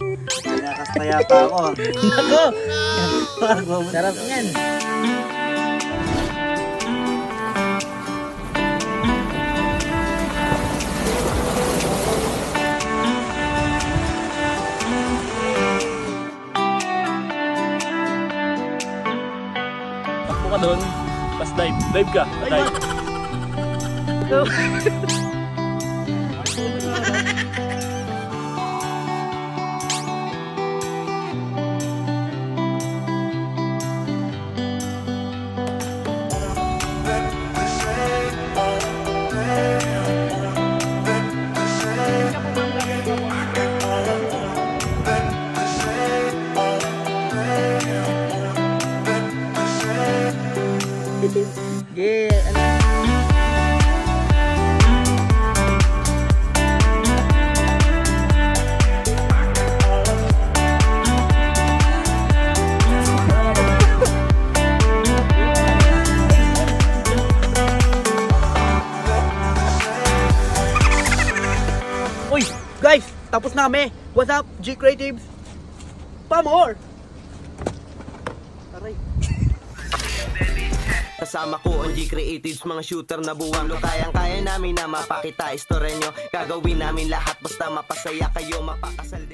Nakakastaya pa ako. Nako! Sarap yan. Takbo ka doon. Tapos dive. Dive ka. Dive. Yeah, Uy, guys, tapos na kami. What's up, G Creatives? Pa more! Aray. Kasama ko ang G Creatives, mga shooter na buwang lo. Kayang-kaya namin na mapakita istorya nyo. Gagawin namin lahat basta mapasaya kayo, mapakasal.